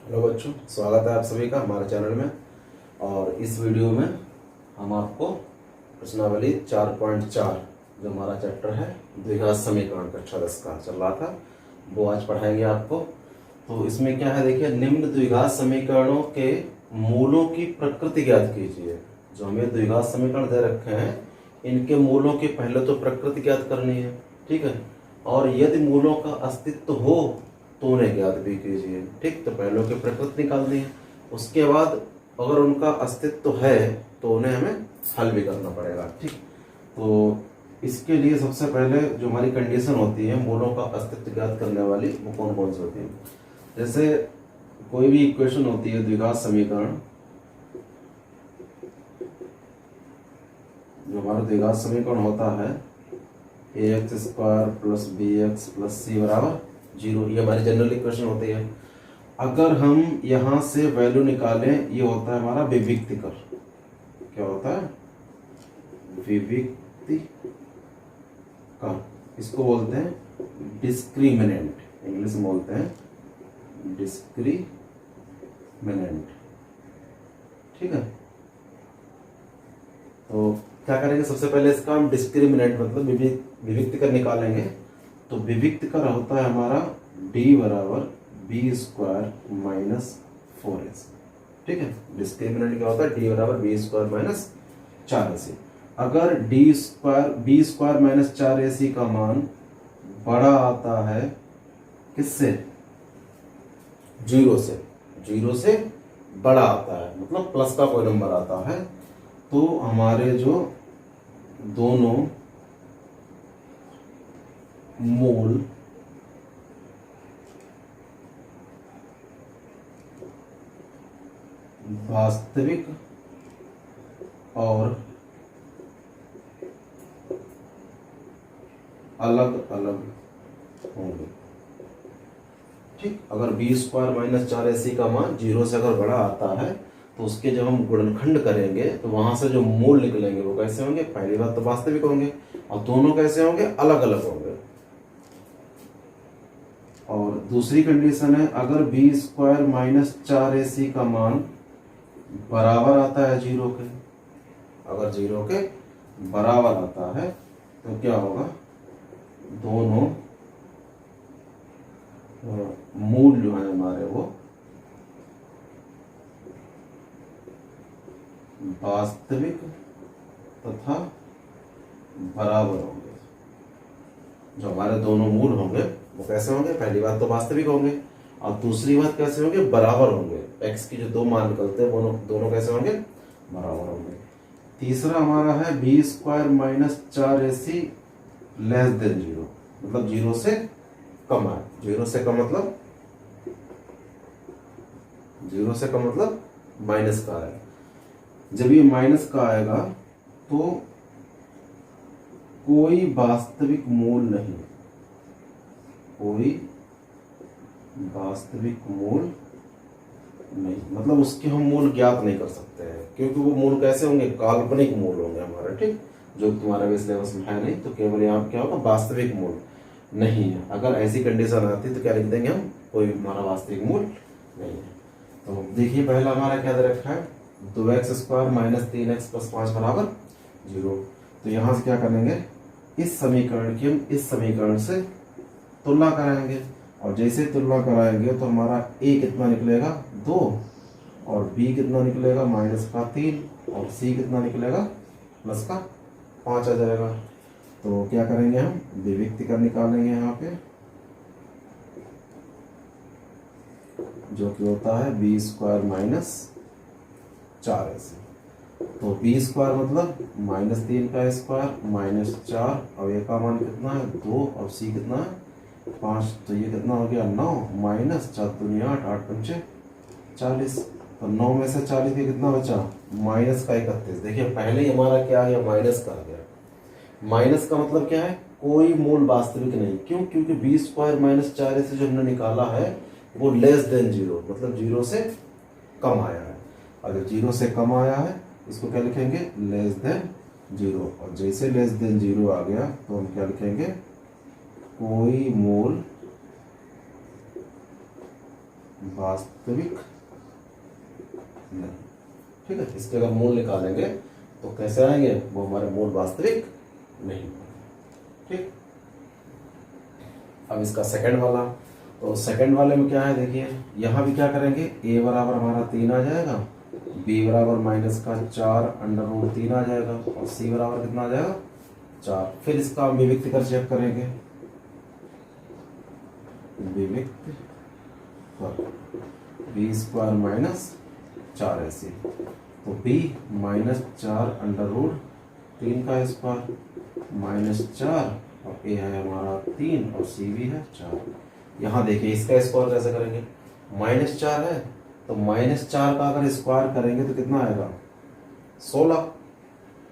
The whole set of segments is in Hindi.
हेलो बच्चों, स्वागत है आप सभी का हमारे चैनल में। और इस वीडियो में हम आपको प्रश्नावली 4.4 जो हमारा चैप्टर है द्विघात समीकरण कक्षा 10 का चल रहा था वो आज पढ़ाएंगे आपको। तो इसमें क्या है, देखिए, निम्न द्विघात समीकरणों के मूलों की प्रकृति ज्ञात कीजिए। जो हमें द्विघात समीकरण दे रखे हैं इनके मूलों की पहले तो प्रकृति ज्ञात करनी है, ठीक है। और यदि मूलों का अस्तित्व हो तो उन्हें ज्ञात भी कीजिए, ठीक। तो पहलों की प्रकृति निकालनी है, उसके बाद अगर उनका अस्तित्व है तो उन्हें हमें हल भी करना पड़ेगा, ठीक। तो इसके लिए सबसे पहले जो हमारी कंडीशन होती है मूलों का अस्तित्व ज्ञात करने वाली, वो कौन कौन सी होती है। जैसे कोई भी इक्वेशन होती है द्विघात समीकरण, जो हमारा द्विघात समीकरण होता है ax² + bx + c बराबर 0, ये हमारी जनरल इक्वेशन होती है। अगर हम यहां से वैल्यू निकालें, ये होता है हमारा विविक्तिकर। क्या होता है? विविक्तिकर। इसको बोलते हैं डिस्क्रिमिनेंट, इंग्लिश में बोलते हैं डिस्क्रिमिनेंट, ठीक है। तो क्या करेंगे, सबसे पहले इसका हम डिस्क्रिमिनेंट मतलब विविक्तिकर निकालेंगे। तो विविक्तिकर होता है हमारा d बराबर b² - 4ac, ठीक है। डिस्क्रिमिनेंट क्या होता है? d बराबर b² - 4ac। अगर b² - 4ac का मान बड़ा आता है किससे? 0 से। 0 से बड़ा आता है मतलब प्लस का कोई नंबर आता है, तो हमारे जो दोनों मूल वास्तविक और अलग अलग होंगे, ठीक। अगर b² - 4ac का मान 0 से अगर बड़ा आता है तो उसके जब हम गुणनखंड करेंगे तो वहां से जो मूल निकलेंगे वो कैसे होंगे? पहली बात तो वास्तविक होंगे, और दोनों कैसे होंगे? अलग अलग होंगे। और दूसरी कंडीशन है, अगर b² - 4ac का मान बराबर आता है 0 के, अगर 0 के बराबर आता है तो क्या होगा? दोनों मूल जो है हमारे वो वास्तविक तथा बराबर होंगे। जो हमारे दोनों मूल होंगे वो कैसे होंगे? पहली बात तो वास्तविक होंगे, और दूसरी बात कैसे होंगे? बराबर होंगे। x की जो दो मान निकलते हैं वो दोनों कैसे होंगे? बराबर होंगे। तीसरा हमारा है b² - 4ac << 0, मतलब 0 से कम है। 0 से कम मतलब माइनस का है। जब ये माइनस का आएगा तो कोई वास्तविक मूल नहीं, कोई वास्तविक मूल नहीं, मतलब उसके हम मूल ज्ञात नहीं कर सकते हैं, क्योंकि वो मूल कैसे होंगे? काल्पनिक मूल होंगे हमारे, ठीक। जो तुम्हारा भी सिलेबस में है नहीं, तो केवल यहाँ क्या होगा? वास्तविक मूल नहीं है। अगर ऐसी कंडीशन आती तो क्या लिख देंगे हम? कोई हमारा वास्तविक मूल नहीं है। तो देखिए, पहला हमारा क्या दे रखा है? 2x² - 3x + 5 बराबर 0। तो यहां से क्या करेंगे? इस समीकरण की हम इस समीकरण से तुलना कराएंगे, और जैसे तुलना कराएंगे तो हमारा a कितना निकलेगा? 2, और b कितना निकलेगा? -3, और c कितना निकलेगा? +5 आ जाएगा। तो क्या करेंगे हम? विविक्तिकर निकालेंगे यहाँ पे, जो कि होता है b² - 4ac। तो b² मतलब -3 का स्क्वायर -4, और ये का मान कितना है? 2, और c कितना है? 5। तो ये कितना हो गया? 9 -4 दूनी 8, 8 पंचे 40। तो 9 में से 40 के कितना बचा? -31। देखिए, पहले ही हमारा क्या आ गया? माइनस का आ गया। माइनस का मतलब क्या है? कोई मूल वास्तविक नहीं। क्यों? क्योंकि b² - 4ac जो हमने निकाला है वो << 0, मतलब 0 से कम आया है। अगर 0 से कम आया है इसको क्या लिखेंगे? << 0। और जैसे << 0 आ गया तो हम क्या लिखेंगे? कोई मूल वास्तविक नहीं। ठीक है, इसके अगर मूल निकालेंगे तो कैसे आएंगे, वो हमारे मूल वास्तविक नहीं। ठीक, अब इसका सेकंड वाला, तो सेकंड वाले में क्या है देखिए, यहां भी क्या करेंगे, a बराबर हमारा 3 आ जाएगा, b बराबर माइनस का 4 अंडर रूट 3 आ जाएगा, और c बराबर कितना आ जाएगा 4। फिर इसका विविक्त कर चेक करेंगे, विविक्त कर b स्क्वायर माइनस 4 ऐसे, तो b माइनस 4 अंडर रूट 3 का स्क्वायर माइनस 4, और a है हमारा 3 और c भी है 4। यहाँ देखिए इसका स्क्वायर कैसे करेंगे, माइनस 4 है तो माइनस 4 का अगर स्क्वायर करेंगे तो कितना आएगा 16,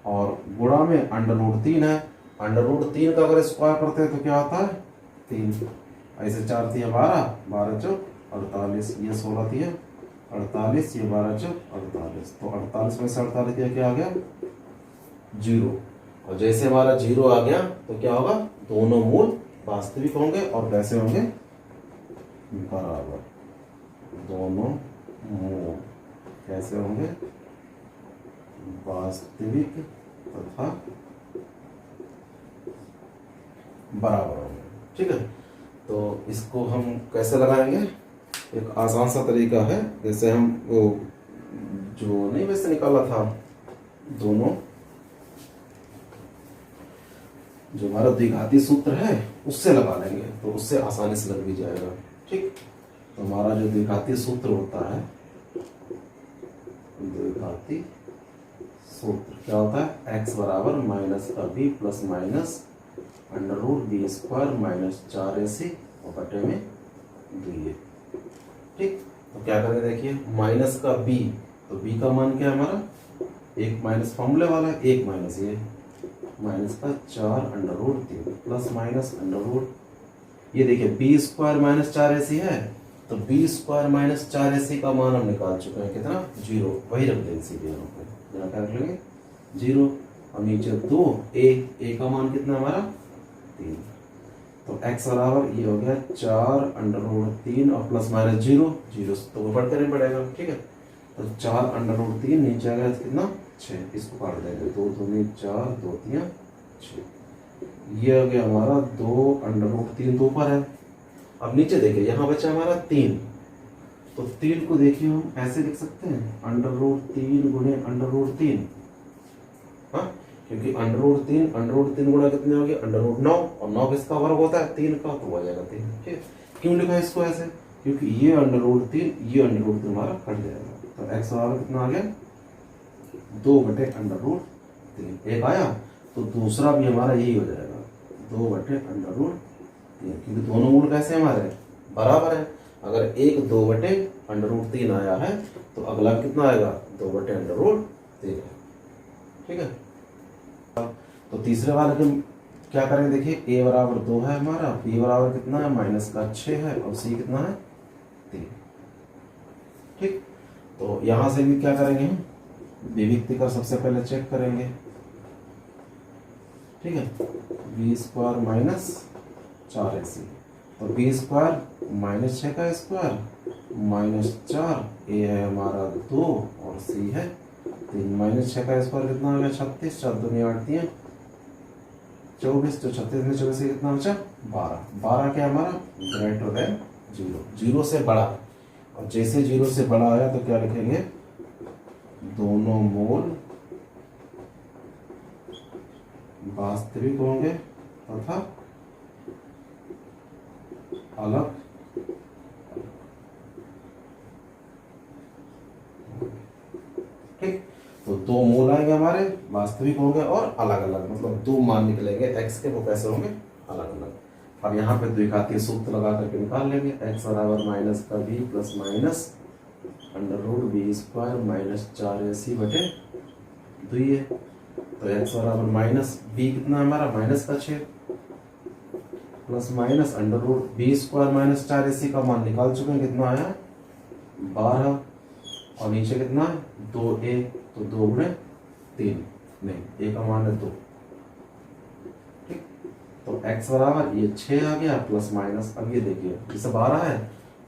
और गुणा में अंडर रूट 3 है, अंडर रूट 3 का अगर स्क्वायर करते हैं तो क्या होता है 3, ऐसे 4 थी 12, 12 चौक 48, ये 16 थी 48, ये 12 चौक 48, तो 48 में से 48 दिया क्या आ गया 0, और जैसे हमारा 0 आ गया तो क्या होगा, दोनों मूल वास्तविक होंगे और कैसे होंगे बराबर, दोनों मूल कैसे होंगे वास्तविक तथा बराबर होंगे। ठीक है, तो इसको हम कैसे लगाएंगे, एक आसान सा तरीका है, जैसे हम वो जो नहीं वैसे निकाला था, दोनों जो हमारा द्विघाती सूत्र है उससे लगा लेंगे, तो उससे आसानी से लग भी जाएगा। ठीक, तो हमारा जो द्विघाती सूत्र होता है, द्विघाती सूत्र क्या होता है, x बराबर माइनस का b plus minus under root b square minus 4ac और बटे में 2a। ठीक, तो क्या करेंगे देखिए, माइनस का b, तो b का मान क्या है हमारा, एक माइनस फॉर्मूले वाला है, एक माइनस ये माइनस का 4 under root 3 plus minus under root, ये देखिए बी स्क्वायर माइनस 4ac है, तो बी स्क्वायर माइनस 4ac का मान हम निकाल चुके हैं कितना 0, वही रख देंगे सीधे यहाँ पे, यहाँ क्या रख लेंगे 0, और नीचे 2a का मान कितना हमारा 3, तो x बराबर ये हो गया 4 अंडर रूट 3 और प्लस माइनस 0, 0 तो ऊपर करना पड़ेगा। ठीक है, तो 4 अंडर रूट 3 नीचे आ गया कितना 6, इसको काट देंगे, 2 दूनी 4, 2 3 6, ये हो गया हमारा 2 अंडर रूट 3 तो ऊपर है। अब नीचे देखिए यहाँ बचा हमारा 3, तो 3 को देखिए हम ऐसे लिख सकते हैं, अंडर रूट 3 गुणे अंडर रूट 3, हाँ, क्योंकि अंडर रूट 3 गुणा कितने हो गए अंडर रूट 9, और 9 किसका वर्ग होता है 3 का, तो हो जाएगा 3। ठीक, क्यों लिखा है इसको ऐसे, क्योंकि ये अंडर रूट 3 ये अंडर रूट 3 हमारा कट जाएगा, तो x बराबर कितना आ गया 2 बटे अंडर रूट 3, एक आया तो दूसरा भी हमारा यही हो जाएगा 2 बटे अंडर रूट 3, क्योंकि दोनों मूल कैसे हमारे बराबर है। अगर एक 2 बटे अंडर रूट 3 आया है तो अगला कितना आएगा 2 बटे अंडर रूट 3। ठीक है, तो तीसरे वाले के क्या करेंगे देखिए, a बराबर 2 है हमारा, b बराबर कितना है माइनस का 6 है, और c कितना है 3। ठीक, तो यहां से भी क्या करेंगे हम विविक्ति का सबसे पहले चेक करेंगे। ठीक है, बी स्क्वायर माइनस 4ac, तो बी स्क्वायर माइनस 6 का स्क्वायर माइनस 4, ए है हमारा 2 और सी है 3, माइनस 6 का स्क्वायर कितना हो गया 36, 4 दूनी 8 3 24, तो 36 में 24 से कितना बचा 12, 12 क्या हमारा ग्रेटर देन 0, 0 से बड़ा, और जैसे 0 से बड़ा आया तो क्या लिखेंगे, दोनों मूल वास्तविक होंगे तथा अलग। ठीक, तो दो मूल आएंगे हमारे वास्तविक होंगे और अलग अलग, मतलब दो मान निकलेंगे x के, वो कैसे होंगे अलग अलग। अब यहाँ पे द्विघातीय सूत्र लगा करके निकाल लेंगे, x बराबर माइनस का b plus minus under root b square minus 4ac बटे 2a, तो x बराबर माइनस b कितना हमारा माइनस का 6 plus minus under root b square minus 4ac का मान निकाल चुके हैं, कितना आया 12, और नीचे कितना 2a, तो 2 गुणे 3 नहीं, a का मान है 2। ठीक, तो x बराबर ये 6 आ गया प्लस माइनस, अब ये देखिए इसे 12 है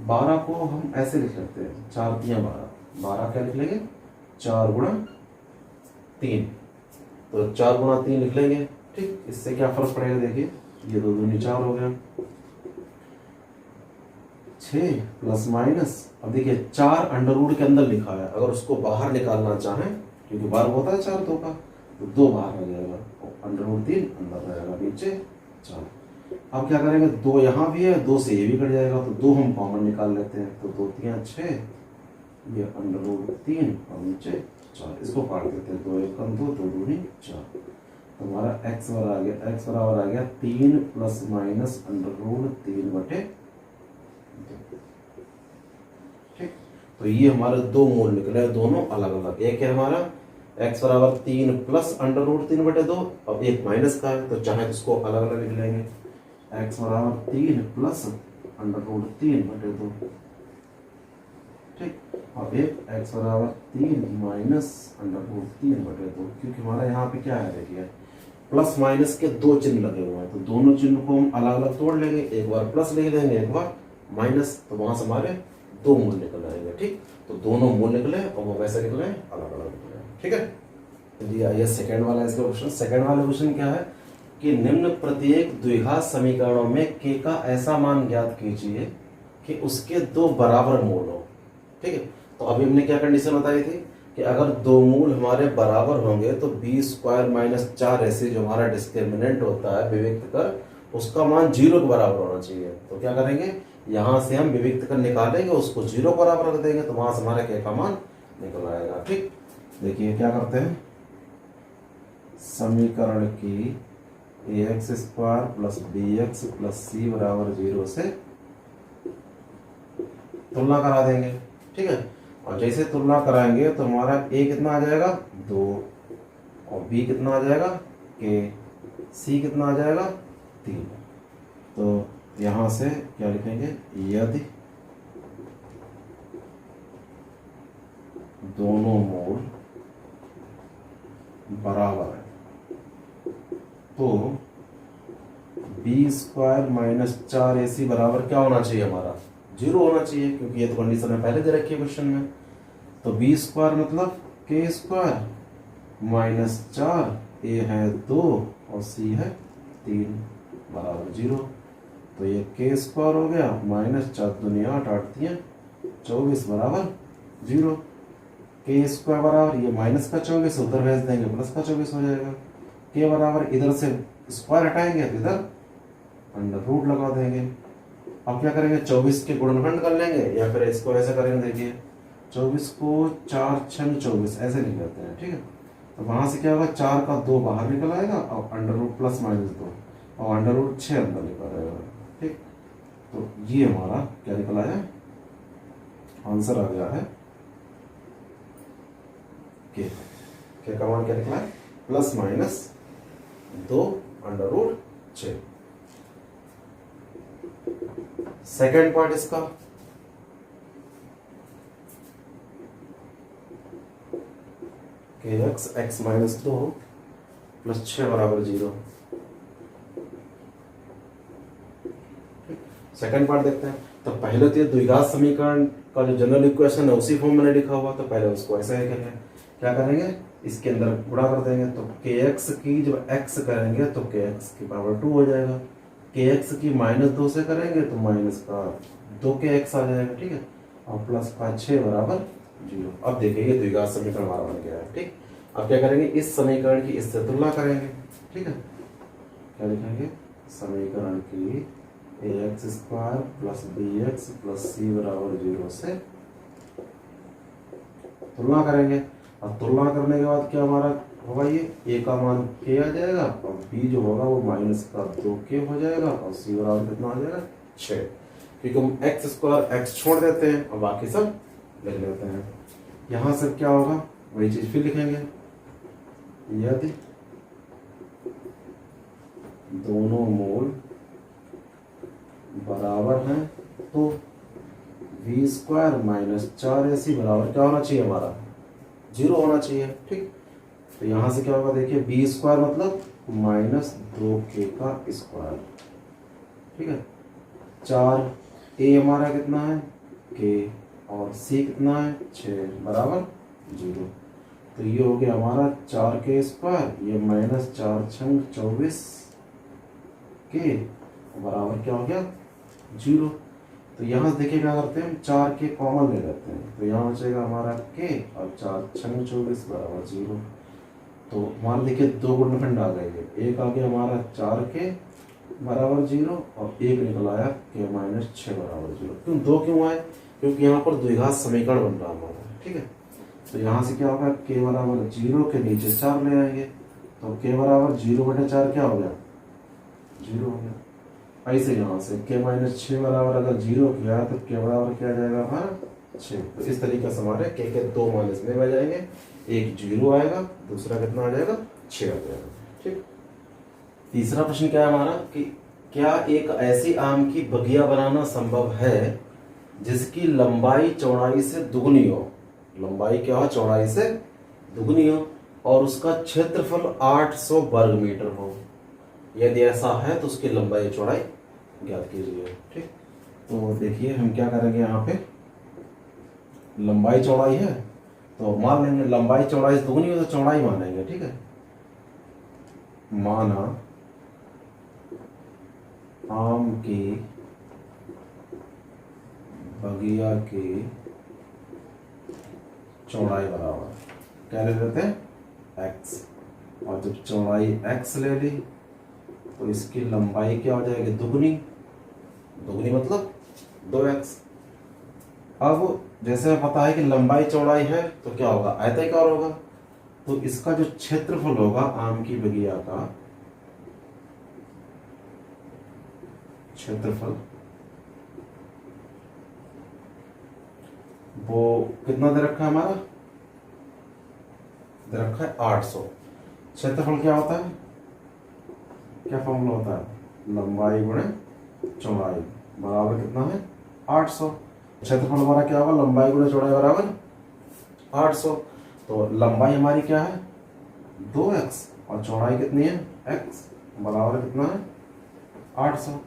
12 को हम ऐसे लिख सकते हैं, 4 तियां 12, 12 क्या लिख लेंगे 4 गुणा 3, तो 4 गुणा 3 लिख लेंगे। ठीक, इससे क्या फर्क पड़ेगा, देखिए ये 2 दूनी 4 हो गया, 6 प्लस माइनस, अब देखिए 4 अंडर रूट के अंदर लिखा है, अगर उसको बाहर निकालना चाहें, क्योंकि बार होता है 4 2 का, तो 2 बाहर आ जाएगा और अंडर रूट 3 अंदर रहेगा, नीचे 4। अब क्या करेंगे, 2 यहाँ भी है, 2 से ये भी कट जाएगा, तो 2 हम कॉमन निकाल लेते हैं, तो 2 3 6, ये अंडर रूट 3 और नीचे 4, इसको काट देते हैं, 2 1 2, 2 दूनी 4, तो हमारा x बराबर आ गया 3 प्लस माइनस अंडर रूट 3 बटे 2। ठीक, तो ये हमारे 2 मूल निकले, दोनों अलग अलग, एक है हमारा x बराबर 3 प्लस अंडर रूट 3 बटे 2, अब एक माइनस का है, तो चाहे इसको अलग अलग लिख लेंगे, x बराबर 3 प्लस अंडर रूट 3 बटे 2। ठीक, अब एक x बराबर 3 माइनस अंडर रूट 3 बटे 2, क्योंकि हमारा यहाँ पे क्या है, देखिए प्लस माइनस के 2 चिन्ह लगे हुए हैं, तो दोनों चिन्ह को हम अलग अलग तोड़ लेंगे, एक बार प्लस लिख देंगे, एक बार माइनस, तो वहां से हमारे 2 मूल निकल आएंगे। ठीक, तो दोनों मूल निकले और वो वैसे निकले, अलग अलग निकले। ठीक है, चलिए आइए सेकेंड वाला इसका क्वेश्चन। सेकेंड वाला क्वेश्चन क्या है कि निम्न प्रत्येक द्विघात समीकरणों में k का ऐसा मान ज्ञात कीजिए कि उसके 2 बराबर मूल हो। ठीक है, तो अभी हमने क्या कंडीशन बताई थी कि अगर 2 मूल हमारे बराबर होंगे तो b स्क्वायर माइनस 4 ऐसे जो हमारा डिस्क्रिमिनेंट होता है विविक्त कर, उसका मान 0 के बराबर होना चाहिए। तो क्या करेंगे, यहां से हम विविक्त कर निकालेंगे, उसको 0 के बराबर रख देंगे, तो वहां से हमारा k का मान निकल आएगा। ठीक, देखिए क्या करते हैं, समीकरण की ax square plus bx plus c बराबर 0 से तुलना करा देंगे। ठीक है, और जैसे तुलना कराएंगे तो हमारा a कितना आ जाएगा 2 और b कितना आ जाएगा k, c कितना आ जाएगा 3। तो यहां से क्या लिखेंगे, यदि दोनों मूल बराबर है तो b स्क्वायर माइनस 4ac बराबर क्या होना चाहिए, हमारा 0 होना चाहिए, क्योंकि ये तो कंडीशन है पहले दे रखी है क्वेश्चन में। तो b स्क्वायर मतलब k स्क्वायर माइनस 4, a है 2 और c है 3 बराबर 0। तो ये k स्क्वायर हो गया माइनस 4 दुनिया 8 8 3 24 बराबर 0। k स्क्वायर बराबर ये माइनस का 24 उधर भेज देंगे, प्लस का 24 हो जाएगा। k बराबर इधर से स्क्वायर हटाएंगे तो इधर अंडर रूट लगा देंगे। अब क्या करेंगे, 24 के गुणनखंड कर लेंगे, या फिर इसको ऐसे करेंगे, देखिए 24 को 4 6 24 ऐसे लिख लेते हैं। ठीक है, तो वहां से क्या होगा, 4 का 2 बाहर निकल आएगा और अंडर रूट प्लस माइनस 2 और अंडर रूट 6 अंदर निकल आएगा। ठीक, तो ये हमारा क्या निकल आया, आंसर आ गया है के का मान क्या निकला है, plus minus 2 under root 6। Second part इसका, x माइनस 2 प्लस 6 बराबर 0। सेकेंड पार्ट देखते हैं। तो पहले तो ये द्विघात समीकरण का जो जनरल इक्वेशन है उसी फॉर्म में लिखा हुआ, तो पहले उसको ऐसे ही करेंगे, क्या करेंगे, इसके अंदर गुणा कर देंगे, तो kx की जब x करेंगे तो kx की पावर 2 हो जाएगा, kx की माइनस 2 से करेंगे तो माइनस का 2kx आ जाएगा। ठीक है, और प्लस का 6 बराबर 0। अब देखिए ये द्विघात समीकरण हमारा बन गया है। ठीक, अब क्या करेंगे, इस समीकरण की इससे तुलना करेंगे। ठीक है, क्या लिखेंगे, समीकरण की ax square plus bx plus c बराबर 0 से तुलना करेंगे। अब तुलना करने के बाद क्या हमारा होगा, ये a का मान k आ जाएगा और b जो होगा वो माइनस का 2k हो जाएगा और c बराबर कितना आ जाएगा 6, क्योंकि हम x स्क्वायर x छोड़ देते हैं और बाकी सब लिख लेते हैं। यहाँ से क्या होगा, वही चीज फिर लिखेंगे, यदि दोनों मूल बराबर हैं तो v स्क्वायर माइनस 4ac बराबर क्या होना चाहिए, हमारा 0 होना चाहिए। ठीक, तो यहां से क्या होगा, देखिए b स्क्वायर मतलब माइनस 2k का स्क्वायर। ठीक है, 4 ए हमारा कितना है के, और सी कितना है 6 बराबर 0। तो ये हो गया हमारा 4k स्क्वायर, ये माइनस 4 छंग 24 के बराबर क्या हो गया 0। तो यहाँ से देखिए क्या करते हैं हम 4k कॉमन ले लेते हैं, तो यहाँ बचेगा हमारा k और 4 छंग 24 बराबर 0। तो मान देखिए दो गुणनखंड आ गए, एक आ गया हमारा 4k बराबर 0 और एक निकल आया k माइनस 6 बराबर 0। क्यों दो क्यों आए, क्योंकि यहाँ पर द्विघात समीकरण बन रहा हमारा, ठीक है। तो यहाँ से क्या होगा k बराबर 0 के नीचे 4 ले आएंगे, तो k बराबर 0/4 क्या हो गया 0 हो गया। ऐसे यहाँ से k माइनस 6 बराबर अगर 0 किया तो k बराबर क्या आ जाएगा हमारा 6। तो इस तरीके से हमारे k के दो मान इसमें बच जाएंगे, एक 0 आएगा, दूसरा कितना आ जाएगा 6 आ जाएगा, ठीक। तीसरा प्रश्न क्या है हमारा कि क्या एक ऐसी आम की बगिया बनाना संभव है जिसकी लंबाई चौड़ाई से दुगनी हो, लंबाई क्या हो चौड़ाई से दुगनी हो, और उसका क्षेत्रफल 800 वर्ग मीटर हो। यदि ऐसा है तो उसकी लंबाई चौड़ाई ज्ञात कीजिए, ठीक। तो देखिए हम क्या करेंगे, यहाँ पे लंबाई चौड़ाई है तो मान लेंगे लंबाई चौड़ाई से दुगनी हो तो चौड़ाई मानेंगे, ठीक है। माना आम की बगिया की चौड़ाई बराबर क्या ले लेते हैं x, और जब चौड़ाई x ले ली तो इसकी लंबाई क्या हो जाएगी दुगनी, दुगनी मतलब 2x। अब जैसे पता है कि लंबाई चौड़ाई है तो क्या होगा आयताकार होगा, तो इसका जो क्षेत्रफल होगा आम की बगिया का क्षेत्रफल वो कितना दे रखा है हमारा, दे रखा है 800। क्षेत्रफल क्या होता है, क्या फॉर्मूला होता है लंबाई गुणे चौड़ाई बराबर कितना है 800। क्षेत्रफल हमारा क्या होगा लंबाई गुणे चौड़ाई बराबर 800। तो लंबाई हमारी क्या है 2x और चौड़ाई कितनी है x बराबर कितना है 800।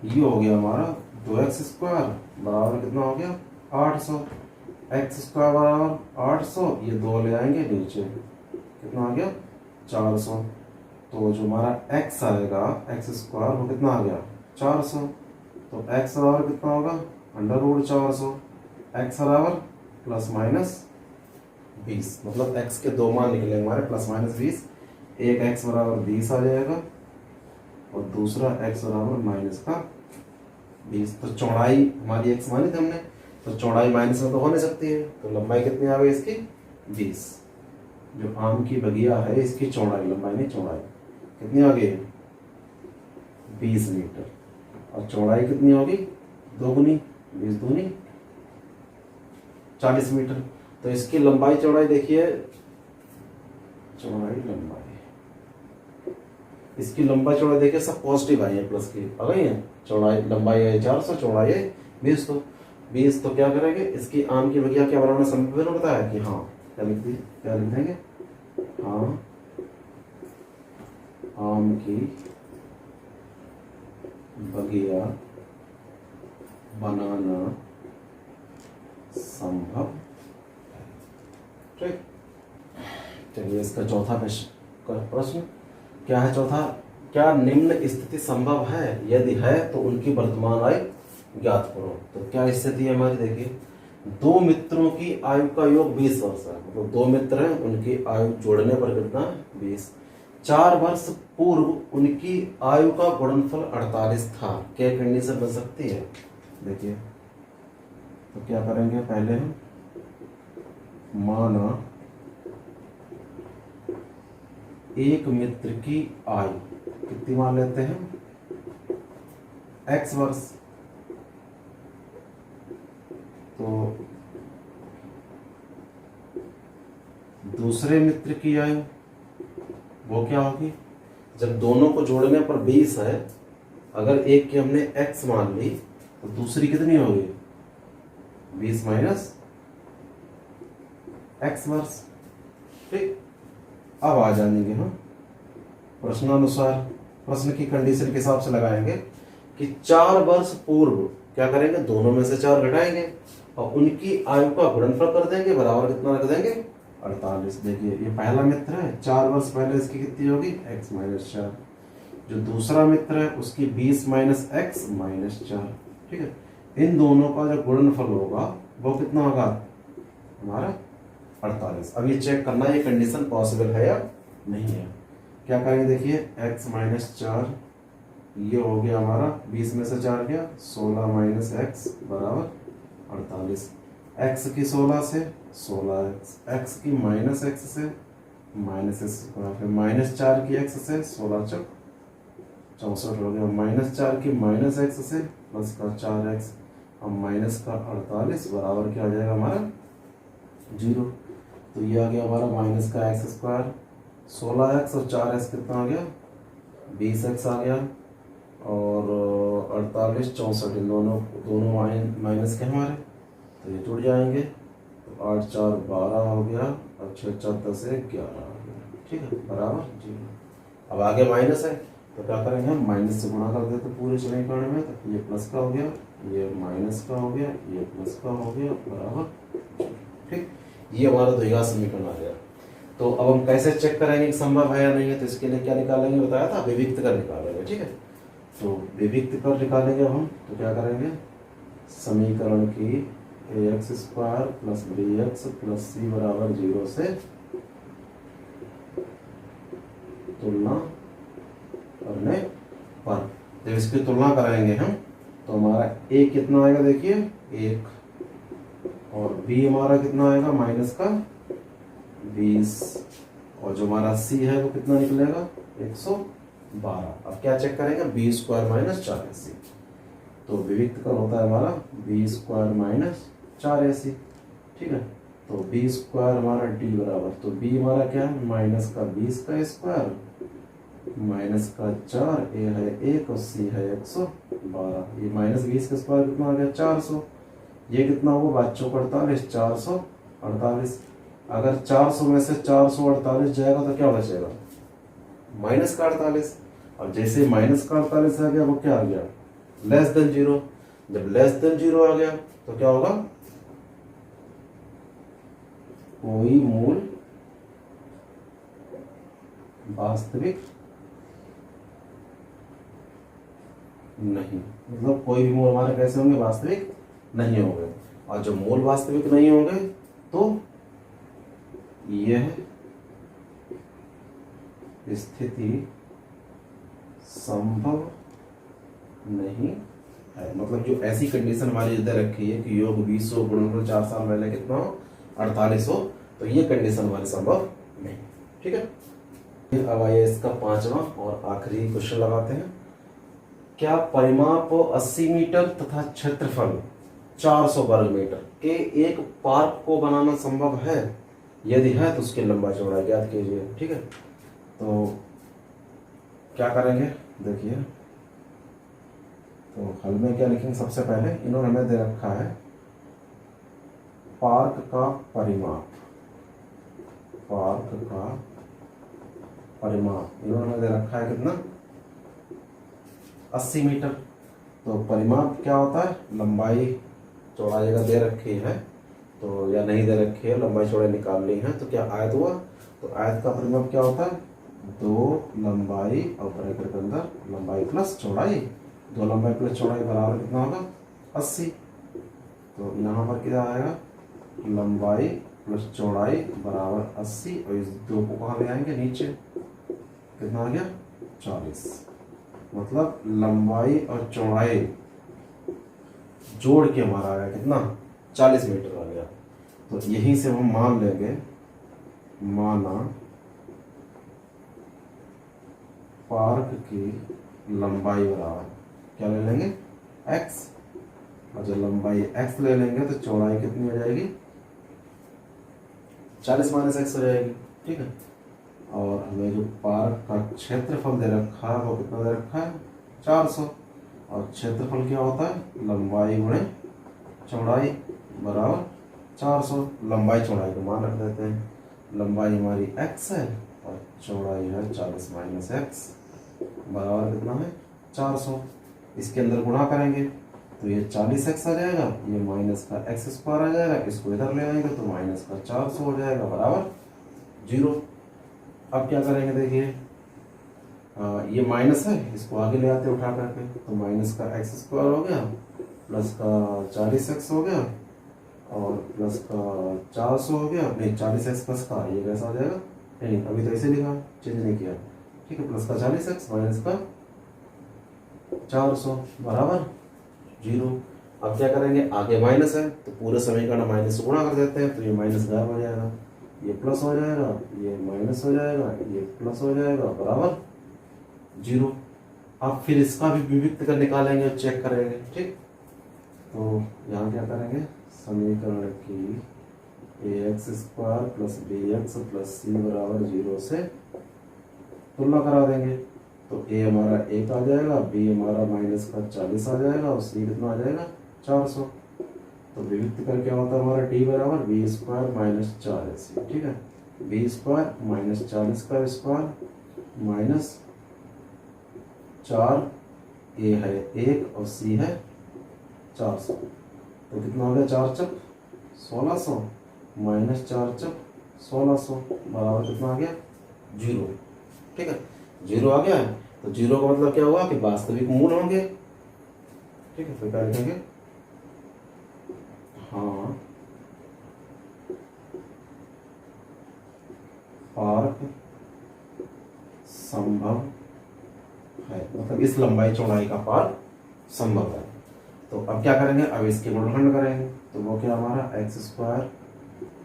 ये हो गया हमारा 2x स्क्वायर बराबर कितना हो गया 800, x स्क्वायर बराबर 800, ये दो ले आएंगे नीचे कितना आ गया 400। तो जो हमारा x आएगा x स्क्वायर वो कितना आ गया 400, तो x बराबर कितना होगा √400, x बराबर प्लस माइनस 20, मतलब x के दो मान निकलेंगे हमारे प्लस माइनस 20। एक x बराबर 20 आ जाएगा और दूसरा x बराबर माइनस का 20। तो चौड़ाई हमारी x मानी थी हमने, तो चौड़ाई माइनस में तो हो नहीं सकती है, तो लंबाई कितनी आ गई इसकी 20। जो आम की बगिया है इसकी चौड़ाई, लंबाई नहीं चौड़ाई कितनी आ गई 20 मीटर, और चौड़ाई कितनी होगी दोगुनी 20 दूनी 40 मीटर। तो इसकी लंबाई चौड़ाई देखिए, चौड़ाई लंबाई इसकी लंबाई चौड़ाई देखिए सब पॉजिटिव आई है, प्लस की आ गई है। चौड़ाई लंबाई है 400, चौड़ाई है 20। तो 20 तो क्या करेंगे इसकी आम की बगिया क्या बनाना संभव है, बताया कि हाँ क्या लिख देंगे हाँ आम की बगिया बनाना संभव है, ठीक। चलिए इसका चौथा प्रश्न क्या है, चौथा क्या निम्न स्थिति संभव है, यदि है तो उनकी वर्तमान आयु ज्ञात करो। तो क्या स्थिति है हमारी, देखिए दो मित्रों की आयु का योग 20 वर्ष है, मतलब दो मित्र हैं उनकी आयु जोड़ने पर कितना 20। 4 वर्ष पूर्व उनकी आयु का गुणनफल 48 था, क्या कंडीशन बन सकती है। देखिए तो क्या करेंगे, पहले हम माना एक मित्र की आयु कितनी मान लेते हैं x वर्ष, तो दूसरे मित्र की आयु वो क्या होगी, जब दोनों को जोड़ने पर 20 है, अगर एक की हमने x मान ली तो दूसरी कितनी होगी 20 माइनस x वर्ष, ठीक। अब आ जाएंगे हम प्रश्नानुसार, प्रश्न की कंडीशन के हिसाब से लगाएंगे कि 4 वर्ष पूर्व क्या करेंगे, दोनों में से 4 घटाएंगे और उनकी आयु का गुणनफल कर देंगे, बराबर कितना रख देंगे 48। देखिए ये पहला मित्र है, 4 वर्ष पहले इसकी कितनी होगी x माइनस 4। जो दूसरा मित्र है उसकी 20 माइनस x माइनस 4। ठीक है, इन दोनों का जो गुणनफल होगा वो कितना होगा हमारा 48। अब ये चेक करना ये कंडीशन पॉसिबल है या नहीं है। क्या करेंगे, देखिए x माइनस 4 ये हो गया हमारा 20 में से 4 गया 16 माइनस x बराबर 48। x की 16 से 16x, x की माइनस x से माइनस x, फिर माइनस 4 की x से 16 चौक 64 हो गया, माइनस 4 की माइनस x से प्लस का 4x और माइनस का 48 बराबर क्या आ जाएगा हमारा 0। तो ये आ गया हमारा माइनस का एक्स स्क्वायर 16x और 4x कितना आ गया 20x आ गया और 48 64, इन दोनों माइनस के हमारे तो ये जुड़ जाएंगे। तो 8 4 12 हो गया और 6 4 10 11 हो गया। ठीक है, बराबर 0। अब आगे माइनस है तो क्या करेंगे हम माइनस से गुणा कर देते पूरे समीकरण में, तो ये प्लस का हो गया, ये माइनस का हो गया, ये प्लस का हो गया बराबर। ठीक, ये हमारा द्विघात समीकरण आ गया। तो अब हम कैसे चेक करेंगे कि संभव है या नहीं है, तो इसके लिए क्या निकालेंगे बताया था, विविक्त कर निकालेंगे। ठीक है, तो विविक्त कर निकालेंगे हम, तो क्या करेंगे समीकरण की ax square plus bx plus c बराबर 0 से तुलना करने पर जब इसकी तुलना कराएंगे हम तो हमारा a कितना आएगा, देखिए 1 और b हमारा कितना आएगा माइनस का 20 और जो हमारा c है वो कितना निकलेगा 112। अब क्या चेक करेंगे b स्क्वायर माइनस 4ac, तो विविक्त कर होता है हमारा b स्क्वायर माइनस 4ac। ठीक है, तो b स्क्वायर हमारा d बराबर, तो b हमारा क्या है माइनस का 20 का स्क्वायर माइनस का 4, a है 1 और c है 112। ये माइनस 20 का स्क्वायर कितना आ गया 400, ये कितना हुआ बच्चों को 48 448। अगर 400 में से 448 जाएगा तो क्या बचेगा माइनस का 48, और जैसे माइनस का 48 आ गया वो क्या आ गया लेस देन 0। जब लेस देन 0 आ गया तो क्या होगा, कोई मूल वास्तविक नहीं, मतलब कोई भी मूल हमारे कैसे होंगे वास्तविक नहीं होंगे, और जो मूल वास्तविक नहीं होंगे तो यह स्थिति संभव नहीं है। मतलब जो ऐसी कंडीशन हमारी इधर रखी है कि योग 20 हो गुणनफल 4 साल पहले कितना हो 48 हो, तो ये कंडीशन हमारी संभव नहीं। ठीक है, फिर अब आइए इसका 5वां और आखिरी क्वेश्चन लगाते हैं। क्या परिमाप 80 मीटर तथा क्षेत्रफल 400 वर्ग मीटर के एक पार्क को बनाना संभव है? यदि है तो उसकी लंबाई चौड़ाई ज्ञात कीजिए। ठीक है, तो क्या करेंगे, देखिए तो हल में क्या लिखेंगे, सबसे पहले इन्होंने हमें दे रखा है पार्क का परिमाप, पार्क का परिमाप इन्होंने हमें दे रखा है कितना 80 मीटर। तो परिमाप क्या होता है, लंबाई चौड़ाई अगर दे रखी है तो या नहीं दे रखी है, लंबाई चौड़ाई निकालनी है तो क्या आयत हुआ, तो आयत का परिमाप क्या होता है 2 लंबाई और ब्रैकेट के अंदर लंबाई प्लस चौड़ाई, 2 लंबाई प्लस चौड़ाई बराबर कितना होगा 80। तो यहाँ पर क्या आएगा लंबाई प्लस चौड़ाई बराबर 80 और इस 2 को कहाँ ले आएंगे नीचे, कितना आ गया 40। मतलब लंबाई और चौड़ाई जोड़ के हमारा आ गया कितना 40 मीटर आ गया। तो यहीं से हम मान लेंगे, माना पार्क की लंबाई बराबर क्या ले लेंगे x, और जब लंबाई x ले लेंगे तो चौड़ाई कितनी हो जाएगी 40 माइनस x हो जाएगी। ठीक है, और हमें जो पार्क का क्षेत्रफल दे रखा है वो कितना दे रखा है 400, और क्षेत्रफल क्या होता है लंबाई गुणे चौड़ाई बराबर 400। लंबाई चौड़ाई को मान रख देते हैं, लंबाई हमारी x है और चौड़ाई है 40 माइनस x बराबर कितना है 400। इसके अंदर गुणा करेंगे तो ये 40x आ जाएगा, ये माइनस का एक्स स्क्वायर आ जाएगा, इसको इधर ले आएंगे तो माइनस का 400 हो जाएगा बराबर 0। अब क्या करेंगे देखिए, ये माइनस है, इसको आगे ले आते उठा करके, तो माइनस का एक्स स्क्वायर हो गया प्लस का 40x हो गया और प्लस का 400 हो गया, नहीं 40x प्लस का ये कैसा हो जाएगा, नहीं अभी तो ऐसे लिखा, चेंज नहीं किया, ठीक है, प्लस का 40x माइनस का 400 बराबर 0। अब क्या करेंगे, आगे माइनस है तो पूरे समीकरण माइनस से गुणा कर देते हैं, तो ये माइनस गायब हो जाएगा, ये प्लस हो जाएगा, ये माइनस हो जाएगा, ये प्लस हो जाएगा बराबर 0। अब फिर इसका भी विविक्त कर निकालेंगे और चेक करेंगे, ठीक। तो यहाँ क्या करेंगे, समीकरण की ax square plus bx plus c बराबर 0 से तुलना करा देंगे, तो a हमारा 1 आ जाएगा, b हमारा माइनस का 40 आ जाएगा और c कितना आ जाएगा 400। तो विविक्त करके होता है हमारा d बराबर b स्क्वायर माइनस 4ac, ठीक है, b स्क्वायर माइनस 40 का स्क्वायर माइनस 4, a है 1 और c है 400, तो कितना हो गया 4 चक 1600 माइनस 4 चक 1600 बराबर कितना आ गया 0, ठीक है, 0 आ गया है। तो 0 का मतलब क्या हुआ कि वास्तविक मूल होंगे, ठीक है, तो क्या लिखेंगे, हाँ पार्क संभव है, मतलब इस लंबाई चौड़ाई का पार्क संभव है। तो अब क्या करेंगे, अब इसके गुणनखंड करेंगे, तो वो क्या हमारा एक्स स्क्वायर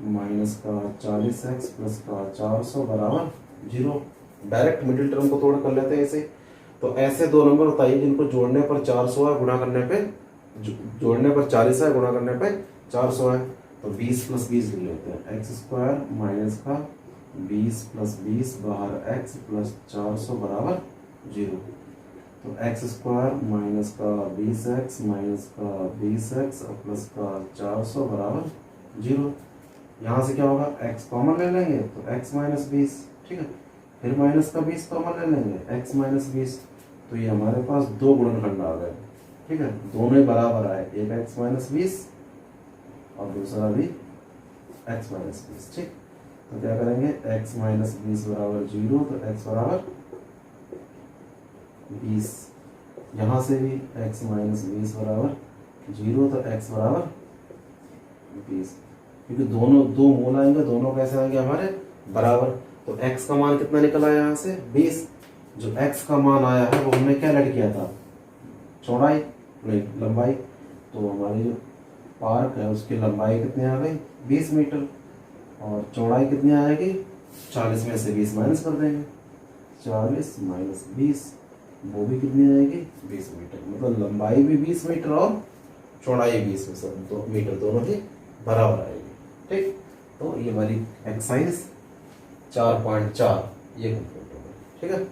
माइनस का 40x प्लस का 400 बराबर 0। डायरेक्ट मिडिल टर्म को तोड़ कर लेते हैं ऐसे। तो ऐसे दो नंबर बताइए जिनको जोड़ने पर 400 है, गुणा करने पे जोड़ने पर 40 है, गुणा करने पे 400 है। तो 20 प्लस 20 लिख लेते हैं, एक्स स्क्वायर माइनस का 20 प्लस 20 बाहर x प्लस 400 बराबर 0। तो एक्स स्क्वायर माइनस का 20x माइनस का 20x और प्लस का 400 बराबर 0। यहाँ से क्या होगा, x कॉमन ले लेंगे तो x माइनस 20, ठीक है, फिर माइनस का 20 कॉमन ले लेंगे x माइनस 20, तो ये हमारे पास दो गुणनखंड आ गए, ठीक है, दोनों ही बराबर आए, एक x माइनस 20 और दूसरा भी x माइनस 20, ठीक। तो क्या करेंगे, x माइनस 20 बराबर 0, तो x बराबर 20, यहाँ से भी x माइनस 20 बराबर 0, तो x बराबर 20, क्योंकि दोनों दो मूल आएंगे, दोनों कैसे आएंगे हमारे बराबर। तो x का मान कितना निकल आया यहाँ से 20, जो x का मान आया है वो हमने क्या लड़ किया था, चौड़ाई नहीं लंबाई, तो हमारी जो पार्क है उसकी लंबाई कितनी आ गई 20 मीटर और चौड़ाई कितनी आएगी 40 में से 20 माइनस कर देंगे, 40 माइनस 20 वो भी कितनी आएगी 20 मीटर, मतलब लंबाई भी 20 मीटर और चौड़ाई 20 मीटर दोनों ही बराबर आएगी, ठीक। तो ये हमारी एक्सरसाइज 4.4 ये कंप्लीट हो गई, ठीक है।